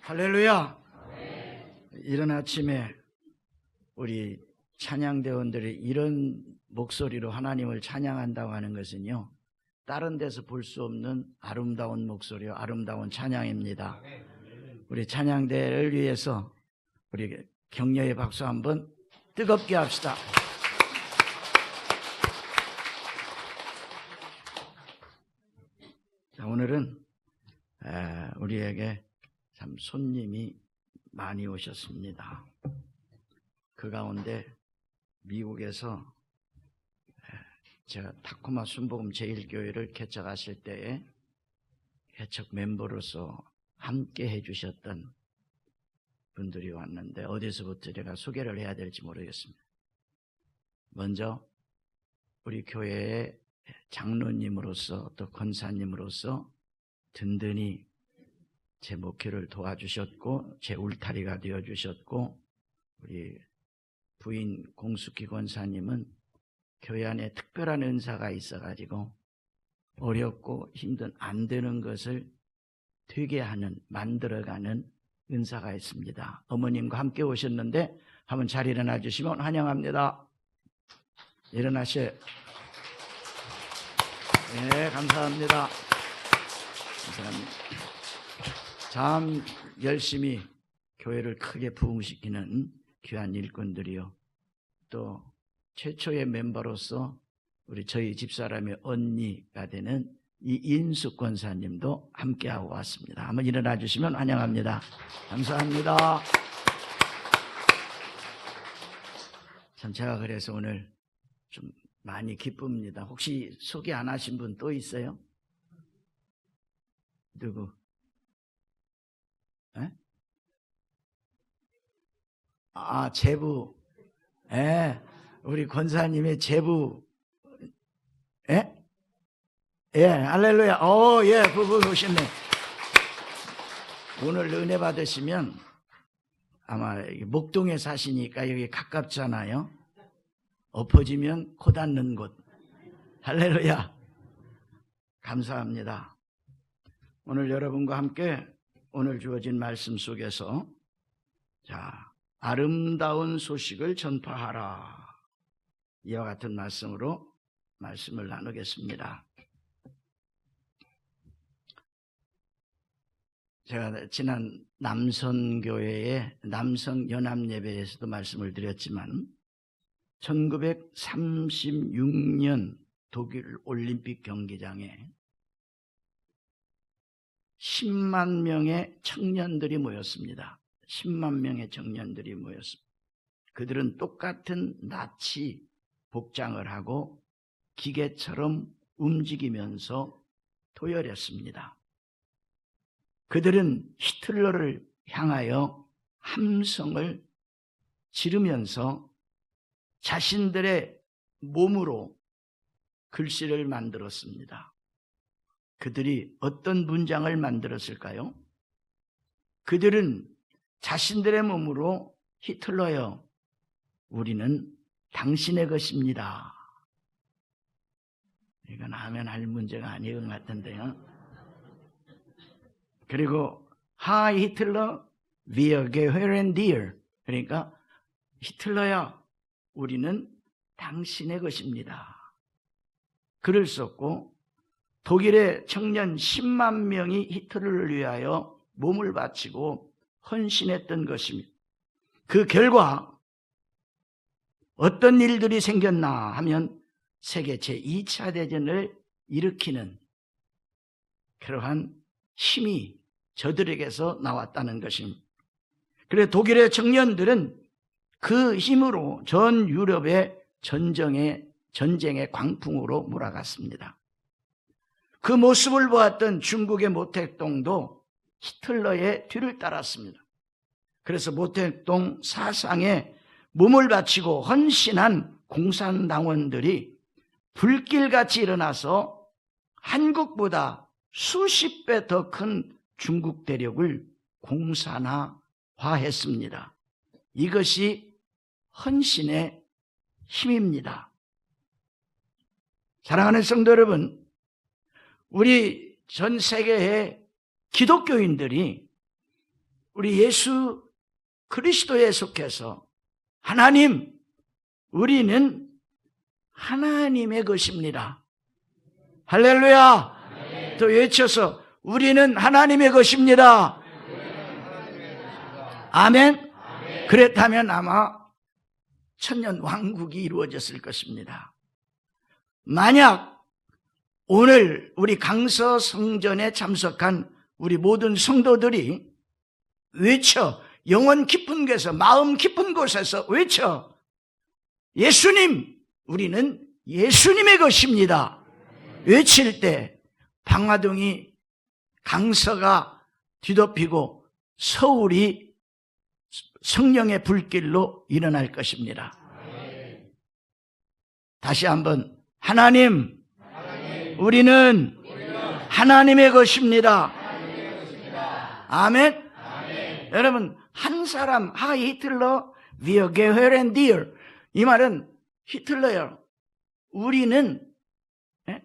할렐루야. 이른 아침에 우리 찬양대원들이 이런 목소리로 하나님을 찬양한다고 하는 것은요, 다른 데서 볼 수 없는 아름다운 목소리요, 아름다운 찬양입니다. 우리 찬양대를 위해서 우리 격려의 박수 한번 뜨겁게 합시다. 자, 오늘은 우리에게 참 손님이 많이 오셨습니다. 그 가운데 미국에서 제가 타코마 순복음 제1교회를 개척하실 때에 개척 멤버로서 함께 해주셨던 분들이 왔는데 어디서부터 제가 소개를 해야 될지 모르겠습니다. 먼저 우리 교회의 장로님으로서 또 권사님으로서 든든히 제 목회를 도와주셨고 제 울타리가 되어주셨고, 우리 부인 공숙희 권사님은 교회 안에 특별한 은사가 있어가지고 어렵고 힘든 안 되는 것을 되게 하는, 만들어가는 은사가 있습니다. 어머님과 함께 오셨는데 한번 잘 일어나 주시면 환영합니다. 일어나셔. 네, 감사합니다. 감사합니다. 참 열심히 교회를 크게 부흥시키는 귀한 일꾼들이요, 또 최초의 멤버로서 우리 저희 집사람의 언니가 되는 이인숙 권사님도 함께하고 왔습니다. 한번 일어나 주시면 환영합니다. 감사합니다. 참 제가 그래서 오늘 좀 많이 기쁩니다. 혹시 소개 안 하신 분 또 있어요? 누구? 에? 제부. 우리 권사님의 제부. 할렐루야. 부부 오셨네. 오늘 은혜 받으시면 아마 목동에 사시니까 여기 가깝잖아요. 엎어지면 코 닿는 곳. 할렐루야. 감사합니다. 오늘 여러분과 함께 오늘 주어진 말씀 속에서 아름다운 소식을 전파하라, 이와 같은 말씀으로 말씀을 나누겠습니다. 제가 지난 남선교회의 남성연합예배에서도 말씀을 드렸지만 1936년 독일 올림픽 경기장에 10만 명의 청년들이 모였습니다. 10만 명의 청년들이 모였습니다. 그들은 똑같은 나치 복장을 하고 기계처럼 움직이면서 도열했습니다. 그들은 히틀러를 향하여 함성을 지르면서 자신들의 몸으로 글씨를 만들었습니다. 그들이 어떤 문장을 만들었을까요? 그들은 자신들의 몸으로 히틀러여, 우리는 당신의 것입니다. 이건 하면 할 문제가 아닌 것 같은데요. 그리고 Hi 히틀러, wir gehören dir. 그러니까 히틀러야, 우리는 당신의 것입니다. 글을 썼고 독일의 청년 10만 명이 히틀러를 위하여 몸을 바치고 헌신했던 것입니다. 그 결과 어떤 일들이 생겼나 하면 세계 제2차 대전을 일으키는 그러한 힘이 저들에게서 나왔다는 것입니다. 그래서 독일의 청년들은 그 힘으로 전 유럽의 전쟁의 광풍으로 몰아갔습니다. 그 모습을 보았던 중국의 모택동도 히틀러의 뒤를 따랐습니다. 그래서 모택동 사상에 몸을 바치고 헌신한 공산당원들이 불길같이 일어나서 한국보다 수십 배 더 큰 중국 대륙을 공산화했습니다. 이것이 헌신의 힘입니다. 사랑하는 성도 여러분, 우리 전 세계의 기독교인들이 우리 예수 그리스도에 속해서 하나님, 우리는 하나님의 것입니다. 할렐루야. 또 외쳐서 우리는 하나님의 것입니다. 아멘. 그랬다면 아마 천년 왕국이 이루어졌을 것입니다. 만약 오늘 우리 강서 성전에 참석한 우리 모든 성도들이 외쳐, 영혼 깊은 곳에서, 마음 깊은 곳에서 외쳐, 예수님, 우리는 예수님의 것입니다. 외칠 때 방화동이, 강서가 뒤덮이고 서울이 성령의 불길로 일어날 것입니다. 다시 한번, 하나님, 우리는 하나님의 것입니다. 아멘. 여러분, 한 사람, 히틀러, wir gehören dir. 이 말은 히틀러요, 우리는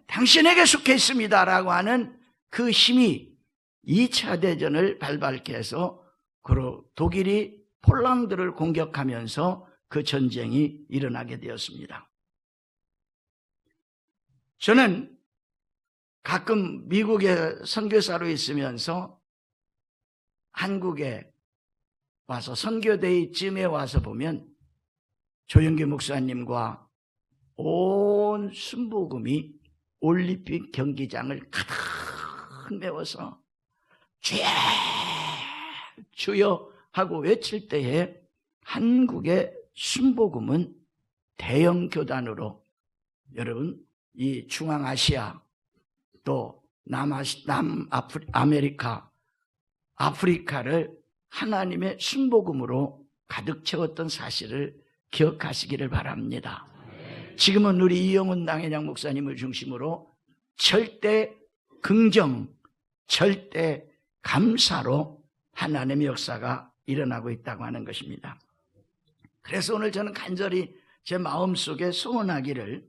당신에게 속해 있습니다 라고 하는 그 힘이 2차 대전을 발발케 해서 독일이 폴란드를 공격하면서 그 전쟁이 일어나게 되었습니다. 저는 가끔 미국에 선교사로 있으면서 한국에 와서 선교대회쯤에 와서 보면 조영기 목사님과 온 순복음이 올림픽 경기장을 가득 메워서 주여 주여 하고 외칠 때에 한국의 순복음은 대형 교단으로, 여러분, 이 중앙아시아 또 남아메리카, 아프리카를 하나님의 순복음으로 가득 채웠던 사실을 기억하시기를 바랍니다. 지금은 우리 이영훈 당회장 목사님을 중심으로 절대 긍정, 절대 감사로 하나님의 역사가 일어나고 있다고 하는 것입니다. 그래서 오늘 저는 간절히 제 마음속에 소원하기를,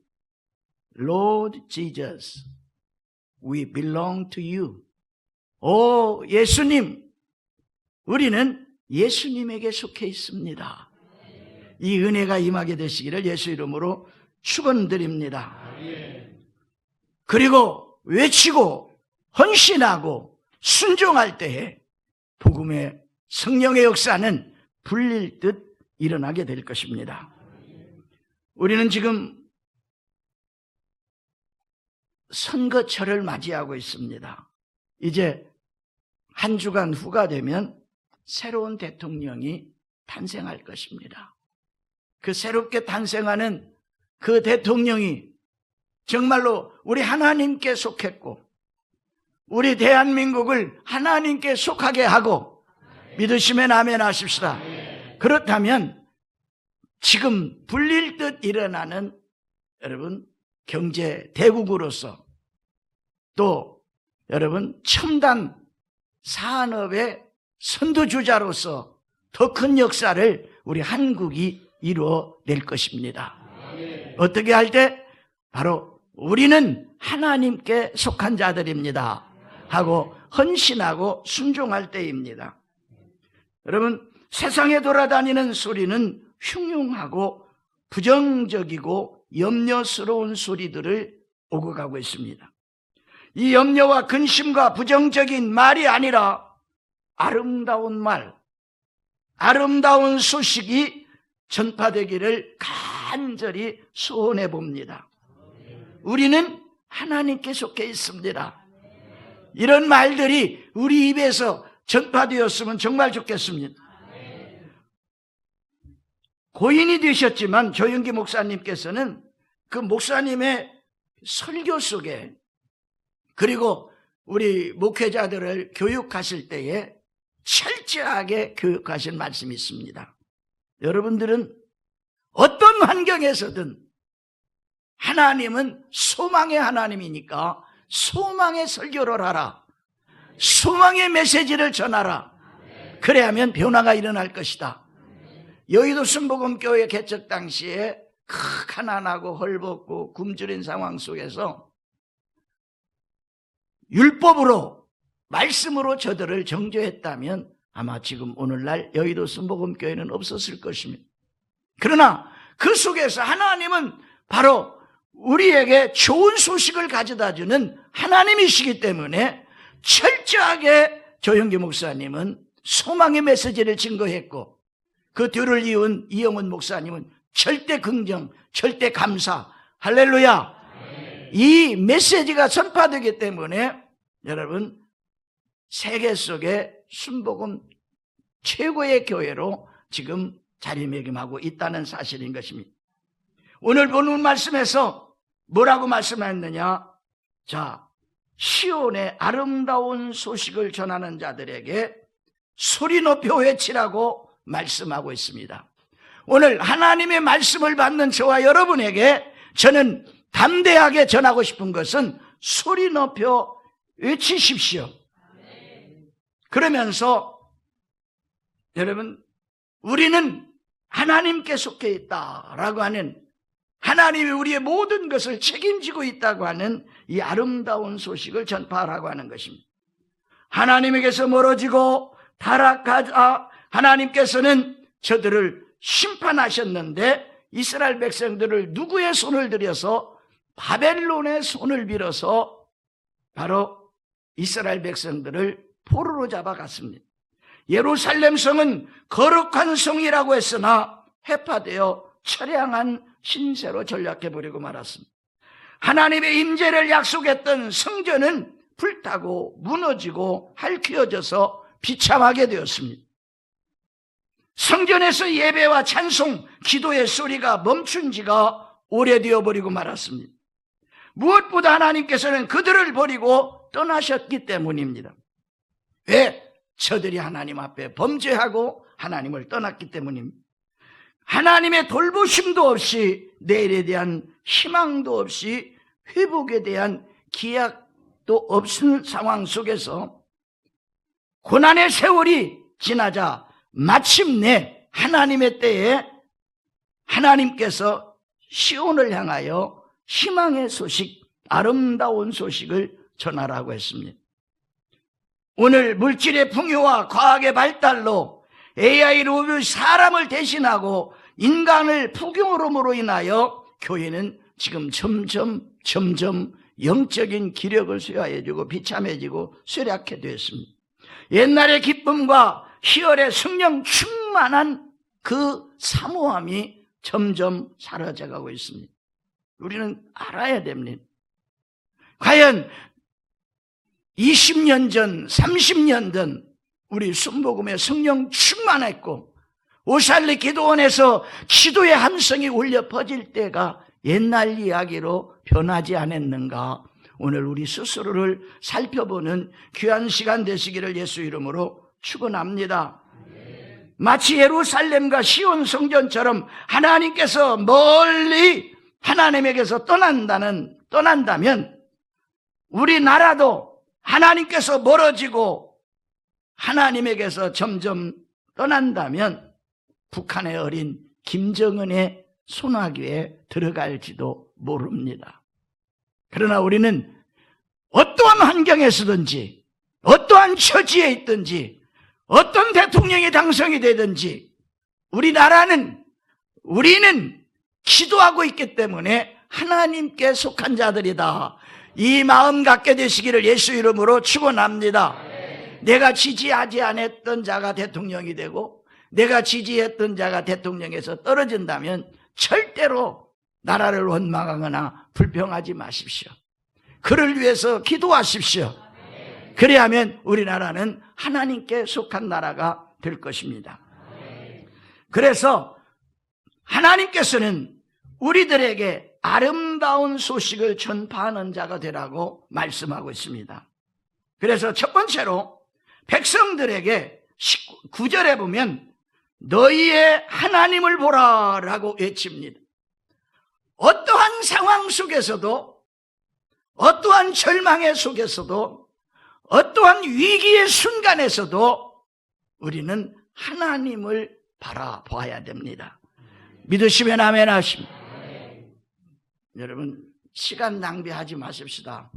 Lord Jesus, we belong to you. 오 예수님, 우리는 예수님에게 속해 있습니다. 이 은혜가 임하게 되시기를 예수 이름으로 축원드립니다. 그리고 외치고 헌신하고 순종할 때에 복음의 성령의 역사는 불릴 듯 일어나게 될 것입니다. 우리는 지금 선거철을 맞이하고 있습니다. 이제 한 주간 후가 되면 새로운 대통령이 탄생할 것입니다. 그 새롭게 탄생하는 그 대통령이 정말로 우리 하나님께 속했고 우리 대한민국을 하나님께 속하게 하고, 믿으시면 아멘 하십시다. 그렇다면 지금 불릴 듯 일어나는, 여러분, 경제 대국으로서 또 여러분 첨단 산업의 선두주자로서 더 큰 역사를 우리 한국이 이루어낼 것입니다. 어떻게 할 때? 바로 우리는 하나님께 속한 자들입니다 하고 헌신하고 순종할 때입니다. 여러분, 세상에 돌아다니는 소리는 흉흉하고 부정적이고 염려스러운 소리들을 오고 가고 있습니다. 이 염려와 근심과 부정적인 말이 아니라 아름다운 말, 아름다운 소식이 전파되기를 간절히 소원해 봅니다. 우리는 하나님께 속해 있습니다. 이런 말들이 우리 입에서 전파되었으면 정말 좋겠습니다. 고인이 되셨지만 조영기 목사님께서는 그 목사님의 설교 속에, 그리고 우리 목회자들을 교육하실 때에 철저하게 교육하신 말씀이 있습니다. 여러분들은 어떤 환경에서든 하나님은 소망의 하나님이니까 소망의 설교를 하라. 소망의 메시지를 전하라. 그래야만 변화가 일어날 것이다. 여의도 순복음교회 개척 당시에 가난하고 헐벗고 굶주린 상황 속에서 율법으로, 말씀으로 저들을 정죄했다면 아마 지금 오늘날 여의도 순복음교회는 없었을 것입니다. 그러나 그 속에서 하나님은 바로 우리에게 좋은 소식을 가져다주는 하나님이시기 때문에 철저하게 조영기 목사님은 소망의 메시지를 증거했고, 그 뒤를 이은 이영훈 목사님은 절대 긍정, 절대 감사, 할렐루야. 이 메시지가 전파되기 때문에 여러분, 세계 속에 순복음 최고의 교회로 지금 자리매김하고 있다는 사실인 것입니다. 오늘 본문 말씀에서 뭐라고 말씀했느냐? 자, 시온의 아름다운 소식을 전하는 자들에게 소리 높여 외치라고 말씀하고 있습니다. 오늘 하나님의 말씀을 받는 저와 여러분에게 저는 담대하게 전하고 싶은 것은 소리 높여 외치십시오. 그러면서 여러분, 우리는 하나님께 속해 있다라고 하는, 하나님이 우리의 모든 것을 책임지고 있다고 하는 이 아름다운 소식을 전파하라고 하는 것입니다. 하나님에게서 멀어지고 타락하자 하나님께서는 저들을 심판하셨는데 이스라엘 백성들을 누구의 손을 들여서? 바벨론의 손을 빌어서 바로 이스라엘 백성들을 포로로 잡아갔습니다. 예루살렘 성은 거룩한 성이라고 했으나 해파되어 처량한 신세로 전락해버리고 말았습니다. 하나님의 임재를 약속했던 성전은 불타고 무너지고 핥혀져서 비참하게 되었습니다. 성전에서 예배와 찬송, 기도의 소리가 멈춘 지가 오래되어 버리고 말았습니다. 무엇보다 하나님께서는 그들을 버리고 떠나셨기 때문입니다. 왜? 저들이 하나님 앞에 범죄하고 하나님을 떠났기 때문입니다. 하나님의 돌보심도 없이, 내일에 대한 희망도 없이, 회복에 대한 기약도 없는 상황 속에서 고난의 세월이 지나자 마침내 하나님의 때에 하나님께서 시온을 향하여 희망의 소식, 아름다운 소식을 전하라고 했습니다. 오늘 물질의 풍요와 과학의 발달로 AI로 사람을 대신하고 인간을 포경으로 인하여 교회는 지금 점점 영적인 기력을 쇠하여지고 비참해지고 쇠약해 되었습니다. 옛날의 기쁨과 희열의 성령 충만한 그 사모함이 점점 사라져가고 있습니다. 우리는 알아야 됩니다. 과연 20년 전, 30년 전 우리 순복음에 성령 충만했고 오샬리 기도원에서 기도의 함성이 울려 퍼질 때가 옛날 이야기로 변하지 않았는가? 오늘 우리 스스로를 살펴보는 귀한 시간 되시기를 예수 이름으로 축원합니다. 마치 예루살렘과 시온 성전처럼 하나님께서 멀리 하나님에게서 떠난다면 우리나라도 하나님께서 멀어지고 하나님에게서 점점 떠난다면 북한의 어린 김정은의 소나기에 들어갈지도 모릅니다. 그러나 우리는 어떠한 환경에서든지 어떠한 처지에 있든지 어떤 대통령이 당선이 되든지 우리는 기도하고 있기 때문에 하나님께 속한 자들이다. 이 마음 갖게 되시기를 예수 이름으로 축원합니다. 내가 지지하지 않았던 자가 대통령이 되고 내가 지지했던 자가 대통령에서 떨어진다면 절대로 나라를 원망하거나 불평하지 마십시오. 그를 위해서 기도하십시오. 그래야만 우리나라는 하나님께 속한 나라가 될 것입니다. 그래서 하나님께서는 우리들에게 아름다운 소식을 전파하는 자가 되라고 말씀하고 있습니다. 그래서 첫 번째로 백성들에게 9절에 보면 너희의 하나님을 보라라고 외칩니다. 어떠한 상황 속에서도 어떠한 절망의 속에서도 어떠한 위기의 순간에서도 우리는 하나님을 바라봐야 됩니다. 믿으시면 아멘 하십니다. 여러분 시간 낭비하지 마십시다.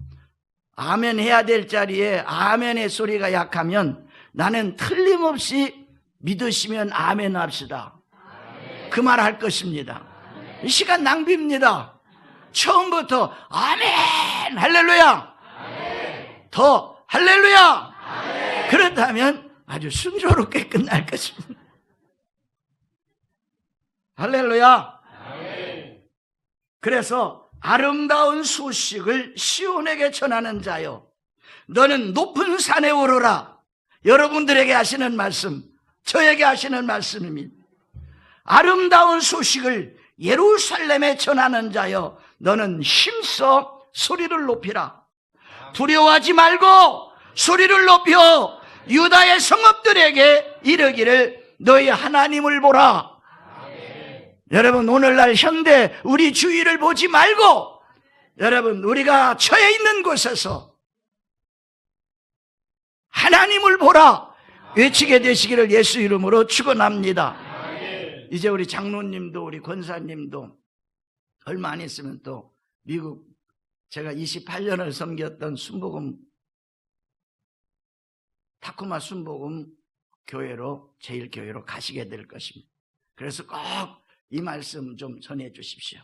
아멘 해야 될 자리에 아멘의 소리가 약하면 나는 틀림없이 믿으시면 아멘 합시다. 그 말 할 것입니다. 이 시간 낭비입니다. 처음부터 아멘 할렐루야 더 할렐루야 그렇다면 아주 순조롭게 끝날 것입니다. 할렐루야. 그래서 아름다운 소식을 시온에게 전하는 자여 너는 높은 산에 오르라. 여러분들에게 하시는 말씀, 저에게 하시는 말씀입니다. 아름다운 소식을 예루살렘에 전하는 자여 너는 힘써 소리를 높이라. 두려워하지 말고 소리를 높여 유다의 성읍들에게 이르기를 너희 하나님을 보라. 여러분, 오늘날 현대 우리 주위를 보지 말고 여러분, 우리가 처해 있는 곳에서 하나님을 보라 외치게 되시기를 예수 이름으로 축원합니다. 이제 우리 장로님도 우리 권사님도 얼마 안 있으면 또 미국 제가 28년을 섬겼던 순복음 타코마 순복음 교회로 제1교회로 가시게 될 것입니다. 그래서 꼭 이 말씀 좀 전해 주십시오.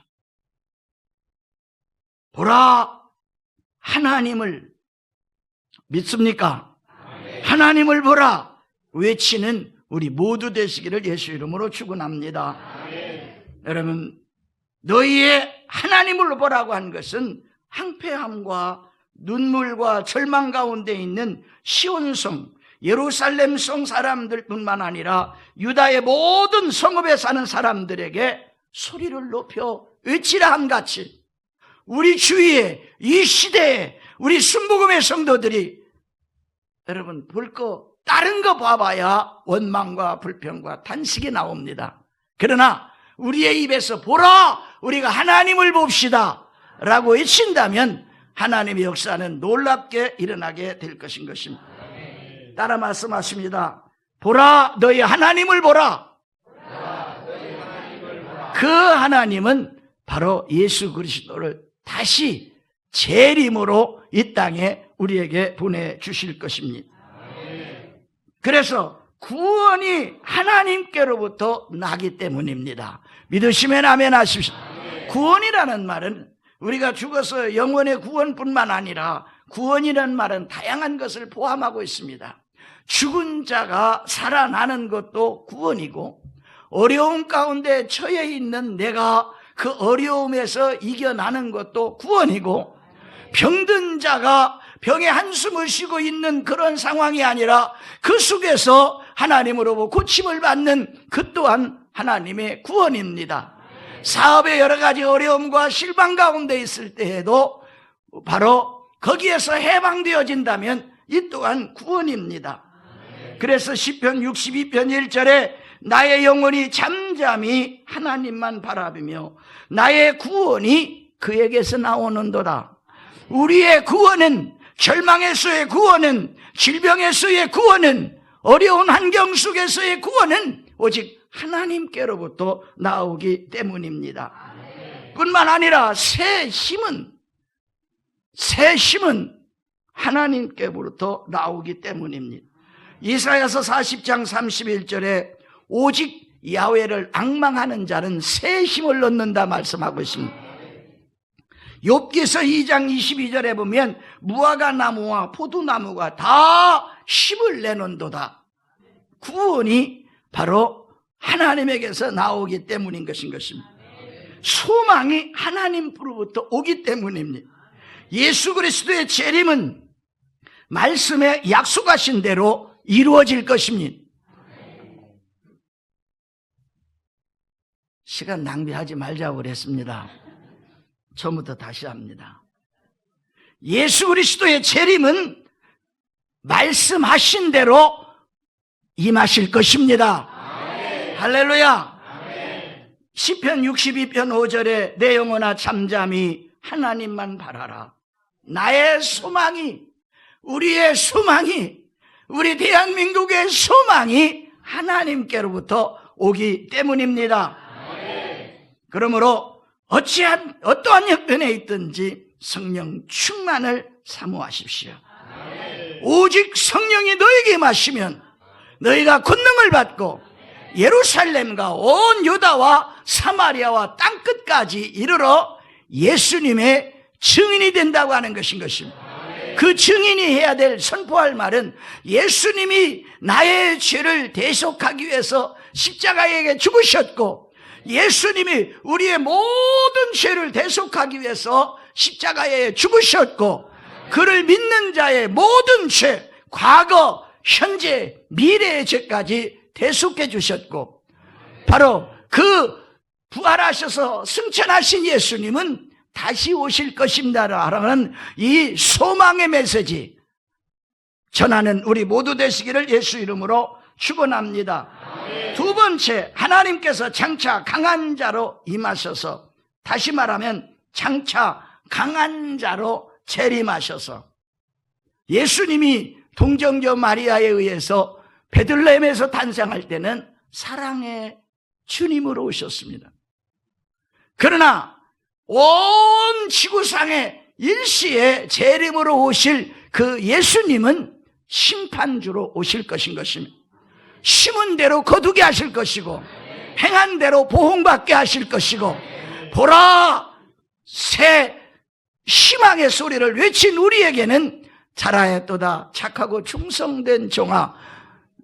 보라, 하나님을 믿습니까? 하나님을 보라 외치는 우리 모두 되시기를 예수 이름으로 축원합니다. 여러분, 너희의 하나님을 보라고 한 것은 황폐함과 눈물과 절망 가운데 있는 시온성, 예루살렘성 사람들뿐만 아니라 유다의 모든 성읍에 사는 사람들에게 소리를 높여 외치라 함같이 우리 주위에 이 시대에 우리 순복음의 성도들이 여러분 볼 거 다른 거 봐봐야 원망과 불평과 탄식이 나옵니다. 그러나 우리의 입에서 보라 우리가 하나님을 봅시다 라고 외친다면 하나님의 역사는 놀랍게 일어나게 될 것인 것입니다. 따라 말씀하십니다. 보라 너희 하나님을 보라. 그 하나님은 바로 예수 그리스도를 다시 재림으로 이 땅에 우리에게 보내주실 것입니다. 그래서 구원이 하나님께로부터 나기 때문입니다. 믿으시면 아멘 하십시오. 구원이라는 말은 우리가 죽어서 영혼의 구원뿐만 아니라 구원이라는 말은 다양한 것을 포함하고 있습니다. 죽은 자가 살아나는 것도 구원이고 어려움 가운데 처해 있는 내가 그 어려움에서 이겨나는 것도 구원이고 병든 자가 병의 한숨을 쉬고 있는 그런 상황이 아니라 그 속에서 하나님으로부터 고침을 받는 그 또한 하나님의 구원입니다. 사업의 여러 가지 어려움과 실망 가운데 있을 때에도 바로 거기에서 해방되어진다면 이 또한 구원입니다. 그래서 시편 62편 1절에 나의 영혼이 잠잠히 하나님만 바라보며 나의 구원이 그에게서 나오는도다. 우리의 구원은 절망에서의 구원은 질병에서의 구원은 어려운 환경 속에서의 구원은 오직 하나님께로부터 나오기 때문입니다. 뿐만 아니라 새 힘은 하나님께로부터 나오기 때문입니다. 이사야서 40장 31절에 오직 야훼를 앙망하는 자는 새 힘을 얻는다 말씀하고 있습니다. 욥기서 2장 22절에 보면 무화과 나무와 포도나무가 다 힘을 내는도다. 구원이 바로 하나님에게서 나오기 때문인 것입니다. 소망이 하나님으로부터 오기 때문입니다. 예수 그리스도의 재림은 말씀에 약속하신 대로 이루어질 것입니다. 시간 낭비하지 말자고 그랬습니다. 처음부터 다시 합니다. 예수 그리스도의 재림은 말씀하신 대로 임하실 것입니다. 아멘. 할렐루야. 아멘. 시편 62편 5절에 내 영혼아 잠잠히 하나님만 바라라. 나의 소망이, 우리의 소망이, 우리 대한민국의 소망이 하나님께로부터 오기 때문입니다. 아멘. 그러므로 어떠한 형편에 있든지 성령 충만을 사모하십시오. 아멘. 오직 성령이 너에게 임하시면 너희가 권능을 받고 예루살렘과 온 유다와 사마리아와 땅끝까지 이르러 예수님의 증인이 된다고 하는 것입니다. 그 증인이 해야 될 선포할 말은 예수님이 나의 죄를 대속하기 위해서 십자가에게 죽으셨고 예수님이 우리의 모든 죄를 대속하기 위해서 십자가에 죽으셨고 그를 믿는 자의 모든 죄, 과거, 현재, 미래의 죄까지 대속해 주셨고 바로 그 부활하셔서 승천하신 예수님은 다시 오실 것입니다라는 이 소망의 메시지 전하는 우리 모두 되시기를 예수 이름으로 축원합니다. 두 번째, 하나님께서 장차 강한 자로 임하셔서, 다시 말하면 장차 강한 자로 재림하셔서 예수님이 동정녀 마리아에 의해서 베들레헴에서 탄생할 때는 사랑의 주님으로 오셨습니다. 그러나 온 지구상에 일시에 재림으로 오실 그 예수님은 심판주로 오실 것입니다. 심은 대로 거두게 하실 것이고 행한 대로 보응받게 하실 것이고 보라 새 희망의 소리를 외친 우리에게는 잘하였도다 착하고 충성된 종아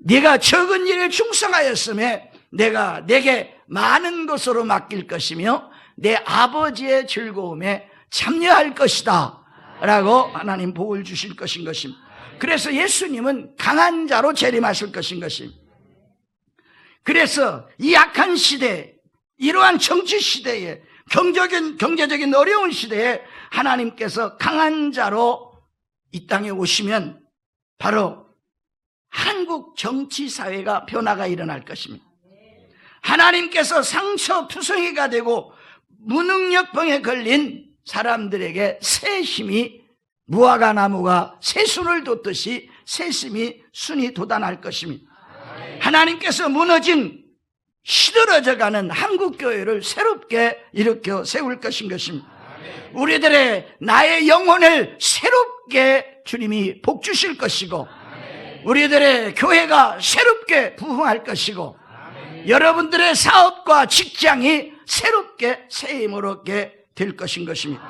네가 적은 일에 충성하였음에 내가 내게 많은 것으로 맡길 것이며 내 아버지의 즐거움에 참여할 것이다 라고 하나님 복을 주실 것인 것입니다. 그래서 예수님은 강한 자로 재림하실 것인 것입니다. 그래서 이 악한 시대에, 이러한 정치 시대에, 경제적인 어려운 시대에 하나님께서 강한 자로 이 땅에 오시면 바로 한국 정치 사회가 변화가 일어날 것입니다. 하나님께서 상처투성이가 되고 무능력병에 걸린 사람들에게 새 힘이 무화과 나무가 새 순을 돋듯이 새 힘이 순이 돋아날 것입니다. 하나님께서 무너진 시들어져가는 한국교회를 새롭게 일으켜 세울 것인 것입니다. 우리들의 나의 영혼을 새롭게 주님이 복주실 것이고 우리들의 교회가 새롭게 부흥할 것이고 여러분들의 사업과 직장이 새롭게 새 힘을 얻게 될 것인 것입니다.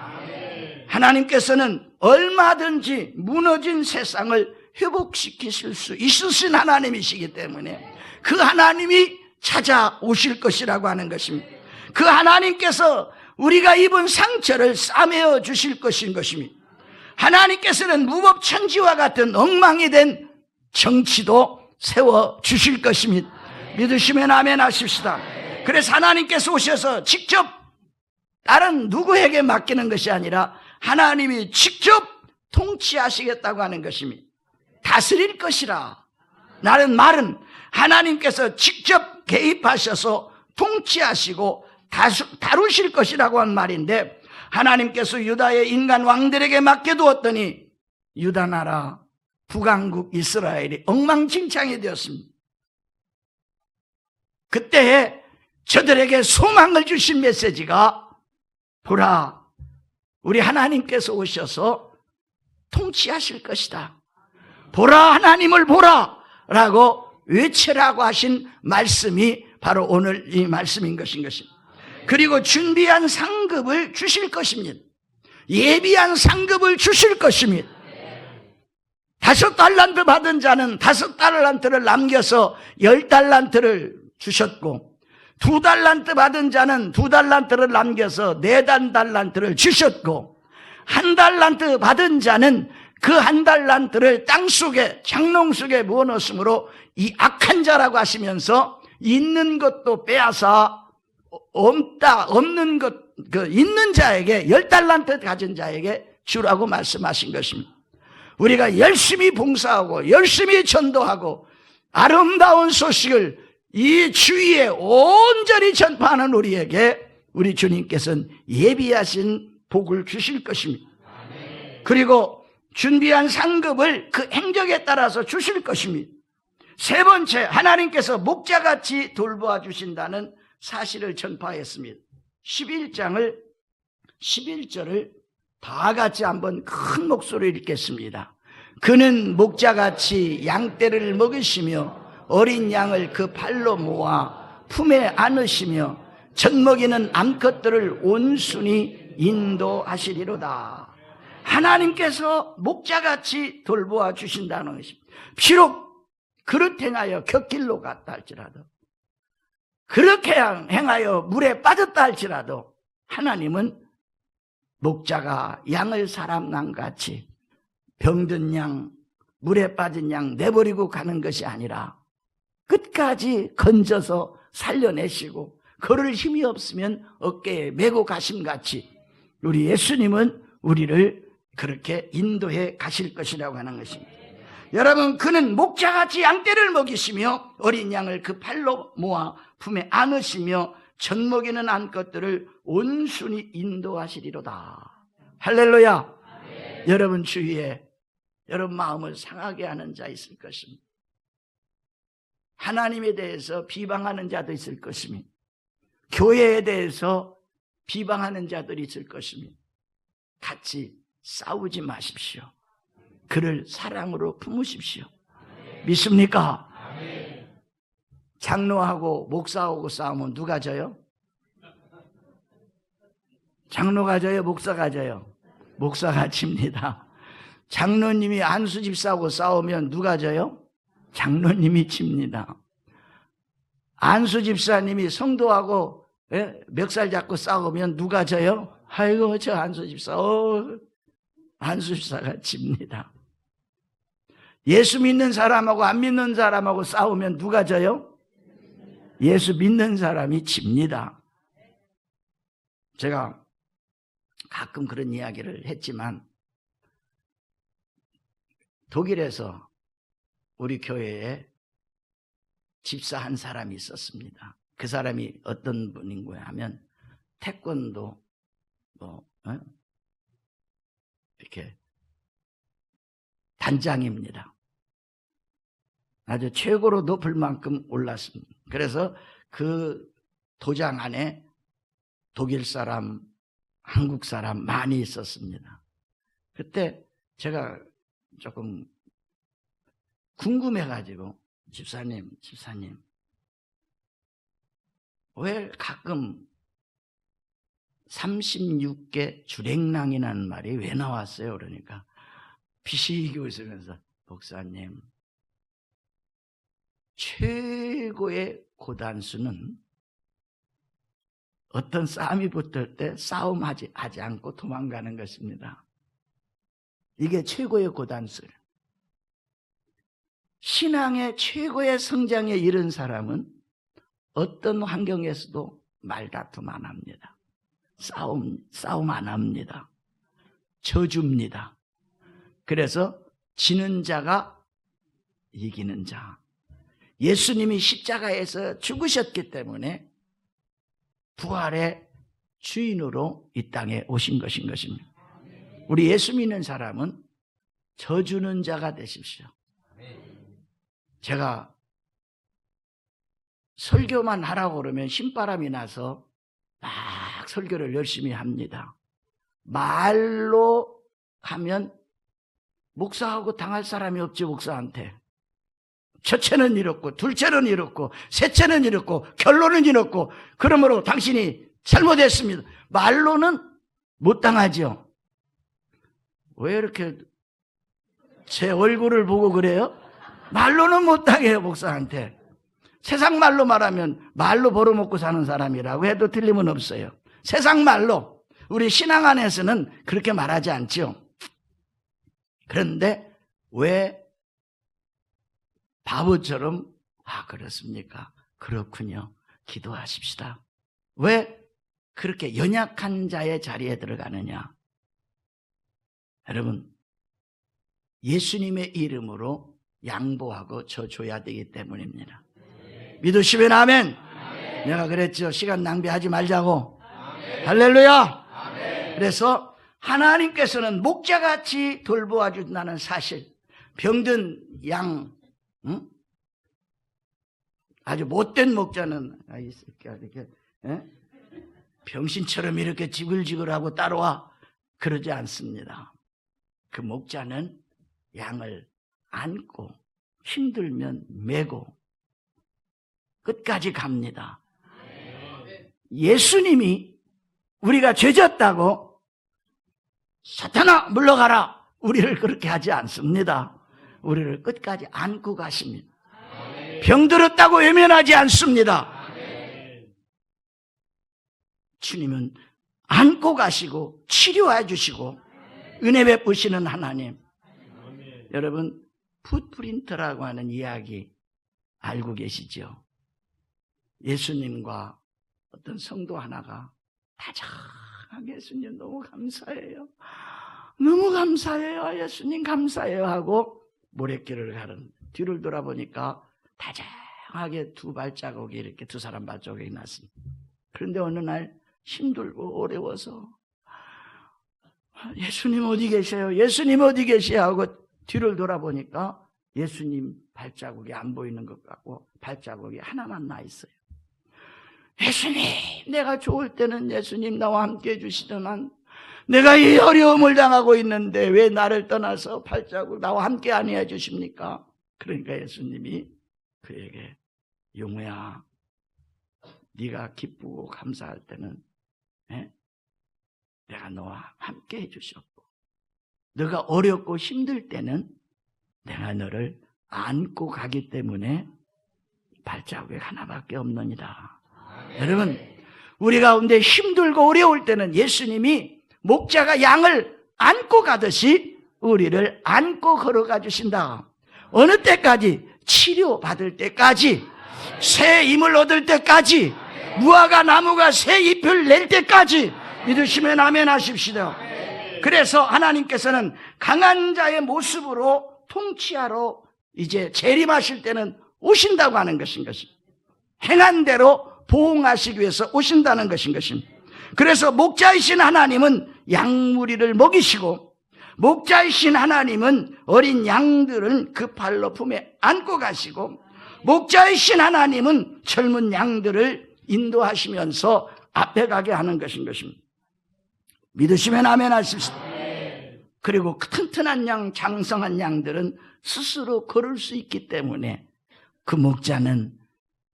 하나님께서는 얼마든지 무너진 세상을 회복시키실 수 있으신 하나님이시기 때문에 그 하나님이 찾아오실 것이라고 하는 것입니다. 그 하나님께서 우리가 입은 상처를 싸매어 주실 것인 것입니다. 하나님께서는 무법천지와 같은 엉망이 된 정치도 세워주실 것입니다. 믿으시면 아멘 하십시다. 그래서 하나님께서 오셔서 직접 다른 누구에게 맡기는 것이 아니라 하나님이 직접 통치하시겠다고 하는 것입니다. 다스릴 것이라. 라는 말은 하나님께서 직접 개입하셔서 통치하시고 다루실 것이라고 한 말인데 하나님께서 유다의 인간 왕들에게 맡겨두었더니 유다 나라, 북왕국 이스라엘이 엉망진창이 되었습니다. 그때 저들에게 소망을 주신 메시지가 보라, 우리 하나님께서 오셔서 통치하실 것이다. 보라, 하나님을 보라 라고 외치라고 하신 말씀이 바로 오늘 이 말씀인 것입니다. 그리고 준비한 상급을 주실 것입니다. 예비한 상급을 주실 것입니다. 5달란트 받은 자는 5달란트를 남겨서 10달란트를 주셨고 2달란트 받은 자는 2달란트를 남겨서 4달란트를 주셨고 1달란트 받은 자는 그 1달란트를 땅속에 장롱 속에 부어넣었으므로 이 악한 자라고 하시면서 있는 것도 빼앗아 없는 것, 있는 자에게 10달란트 가진 자에게 주라고 말씀하신 것입니다. 우리가 열심히 봉사하고 열심히 전도하고 아름다운 소식을 이 주위에 온전히 전파하는 우리에게 우리 주님께서는 예비하신 복을 주실 것입니다. 그리고 준비한 상급을 그 행적에 따라서 주실 것입니다. 세 번째, 하나님께서 목자같이 돌보아 주신다는 사실을 전파했습니다. 11절을 다 같이 한번 큰 목소리로 읽겠습니다. 그는 목자같이 양떼를 먹이시며 어린 양을 그 팔로 모아 품에 안으시며 젖먹이는 암컷들을 온순히 인도하시리로다. 하나님께서 목자같이 돌보아 주신다는 것입니다. 비록 그릇 행하여 곁길로 갔다 할지라도, 그렇게 행하여 물에 빠졌다 할지라도 하나님은 목자가 양을 사람남같이 병든 양, 물에 빠진 양 내버리고 가는 것이 아니라 끝까지 건져서 살려내시고 걸을 힘이 없으면 어깨에 메고 가심같이 우리 예수님은 우리를 그렇게 인도해 가실 것이라고 하는 것입니다. 여러분, 그는 목자같이 양떼를 먹이시며 어린 양을 그 팔로 모아 품에 안으시며 젖먹이는 암것들을 온순히 인도하시리로다. 할렐루야. 여러분 주위에 여러분 마음을 상하게 하는 자 있을 것입니다. 하나님에 대해서 비방하는 자도 있을 것입니다. 교회에 대해서 비방하는 자들이 있을 것입니다. 같이 싸우지 마십시오. 그를 사랑으로 품으십시오. 믿습니까? 장로하고 목사하고 싸우면 누가 져요? 장로가 져요? 목사가 져요? 목사가 집니다. 장로님이 안수 집사하고 싸우면 누가 져요? 장로님이 집니다. 안수 집사님이 성도하고 멱살 잡고 싸우면 누가 져요? 아이고 저 안수 집사, 안수 집사가 집니다. 예수 믿는 사람하고 안 믿는 사람하고 싸우면 누가 져요? 예수 믿는 사람이 집니다. 제가 가끔 그런 이야기를 했지만 독일에서 우리 교회에 집사 한 사람이 있었습니다. 그 사람이 어떤 분인 거야 하면 태권도 이렇게 단장입니다. 아주 최고로 높을 만큼 올랐습니다. 그래서 그 도장 안에 독일 사람, 한국 사람 많이 있었습니다. 그때 제가 조금 궁금해가지고 집사님 왜 가끔 36개 주랭랑이라는 말이 왜 나왔어요? 그러니까 비시기 웃으면서 목사님, 최고의 고단수는 어떤 싸움이 붙을 때 싸움하지 않고 도망가는 것입니다. 이게 최고의 고단수예요. 신앙의 최고의 성장에 이른 사람은 어떤 환경에서도 말다툼 안 합니다. 싸움 안 합니다. 져줍니다. 그래서 지는 자가 이기는 자. 예수님이 십자가에서 죽으셨기 때문에 부활의 주인으로 이 땅에 오신 것인 것입니다. 우리 예수 믿는 사람은 져주는 자가 되십시오. 제가 설교만 하라고 그러면 신바람이 나서 막 설교를 열심히 합니다. 말로 하면 목사하고 당할 사람이 없지. 목사한테 첫째는 이렇고 둘째는 이렇고 셋째는 이렇고 결론은 이렇고 그러므로 당신이 잘못했습니다. 말로는 못 당하죠. 왜 이렇게 제 얼굴을 보고 그래요? 말로는 못 당해요. 목사한테. 세상 말로 말하면 말로 벌어먹고 사는 사람이라고 해도 틀림은 없어요. 세상 말로. 우리 신앙 안에서는 그렇게 말하지 않죠. 그런데 왜 바보처럼 그렇습니까? 그렇군요. 기도하십시다. 왜 그렇게 연약한 자의 자리에 들어가느냐? 여러분, 예수님의 이름으로 양보하고 져줘야 되기 때문입니다. 믿으시면 아멘. 내가 그랬죠. 시간 낭비하지 말자고. 할렐루야. 그래서 하나님께서는 목자같이 돌보아 준다는 사실, 병든 양, 아주 못된 목자는 이 새끼야 이렇게 병신처럼 이렇게 지글지글하고 따라와 그러지 않습니다. 그 목자는 양을 안고 힘들면 메고 끝까지 갑니다. 예수님이 우리가 죄졌다고 사탄아 물러가라, 우리를 그렇게 하지 않습니다. 우리를 끝까지 안고 가십니다. 병들었다고 외면하지 않습니다. 주님은 안고 가시고 치료해 주시고 은혜 베푸시는 하나님. 여러분, 풋프린트라고 하는 이야기 알고 계시죠? 예수님과 어떤 성도 하나가 다정하게 예수님 너무 감사해요, 너무 감사해요, 예수님 감사해요 하고 모래길을 가는, 뒤를 돌아보니까 다정하게 두 발자국이, 이렇게 두 사람 발자국이 났습니다. 그런데 어느 날 힘들고 어려워서 예수님 어디 계세요, 예수님 어디 계세요 하고 뒤를 돌아보니까 예수님 발자국이 안 보이는 것 같고 발자국이 하나만 나 있어요. 예수님, 내가 좋을 때는 예수님 나와 함께 해주시더만 내가 이 어려움을 당하고 있는데 왜 나를 떠나서 발자국 나와 함께 안 해주십니까? 그러니까 예수님이 그에게, 용우야, 네가 기쁘고 감사할 때는 내가 너와 함께 해주셨고, 너가 어렵고 힘들 때는 내가 너를 안고 가기 때문에 발자국이 하나밖에 없느니라. 여러분, 우리 가운데 힘들고 어려울 때는 예수님이 목자가 양을 안고 가듯이 우리를 안고 걸어가 주신다. 어느 때까지? 치료받을 때까지, 새 힘을 얻을 때까지, 무화과 나무가 새 잎을 낼 때까지. 믿으시면 아멘 하십시다. 그래서 하나님께서는 강한 자의 모습으로 통치하러 이제 재림하실 때는 오신다고 하는 것인 것입니다. 행한 대로 보응하시기 위해서 오신다는 것인 것입니다. 그래서 목자이신 하나님은 양무리를 먹이시고, 목자이신 하나님은 어린 양들은 그 발로 품에 안고 가시고, 목자이신 하나님은 젊은 양들을 인도하시면서 앞에 가게 하는 것인 것입니다. 믿으시면 아멘 하십시오. 그리고 튼튼한 양, 장성한 양들은 스스로 걸을 수 있기 때문에 그 목자는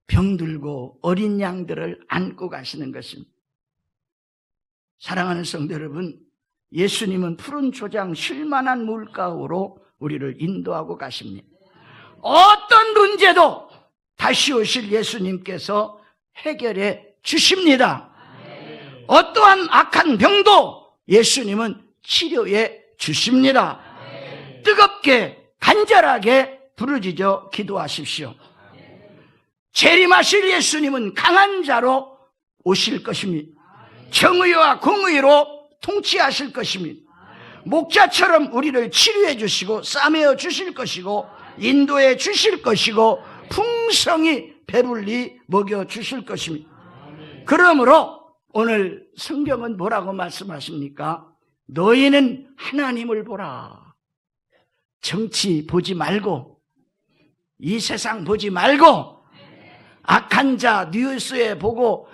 병들고 어린 양들을 안고 가시는 것입니다. 사랑하는 성도 여러분, 예수님은 푸른 초장 쉴만한 물가로 우리를 인도하고 가십니다. 어떤 문제도 다시 오실 예수님께서 해결해 주십니다. 어떠한 악한 병도 예수님은 치료해 주십니다. 뜨겁게 간절하게 부르짖어 기도하십시오. 재림하실 예수님은 강한 자로 오실 것입니다. 정의와 공의로 통치하실 것입니다. 목자처럼 우리를 치료해 주시고 싸매어 주실 것이고 인도해 주실 것이고 풍성히 배불리 먹여 주실 것입니다. 그러므로 오늘 성경은 뭐라고 말씀하십니까? 너희는 하나님을 보라. 정치 보지 말고, 이 세상 보지 말고, 악한 자 뉴스에 보고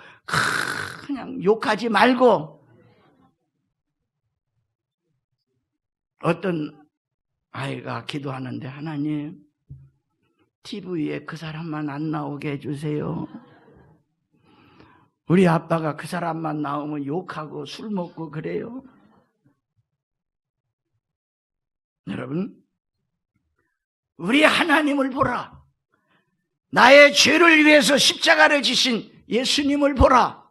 그냥 욕하지 말고, 어떤 아이가 기도하는데, 하나님 TV에 그 사람만 안 나오게 해주세요. 우리 아빠가 그 사람만 나오면 욕하고 술 먹고 그래요. 여러분, 우리 하나님을 보라. 나의 죄를 위해서 십자가를 지신 예수님을 보라.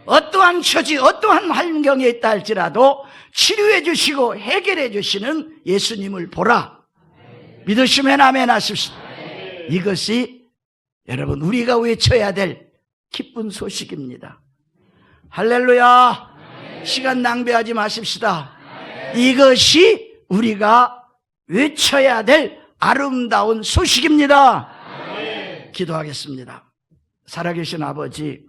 어떠한 처지, 어떠한 환경에 있다 할지라도 치료해 주시고 해결해 주시는 예수님을 보라. 믿으시면 아멘 하십시오. 이것이 여러분 우리가 외쳐야 될 기쁜 소식입니다. 할렐루야. 시간 낭비하지 마십시다. 이것이 우리가 외쳐야 될 아름다운 소식입니다. 기도하겠습니다. 살아계신 아버지,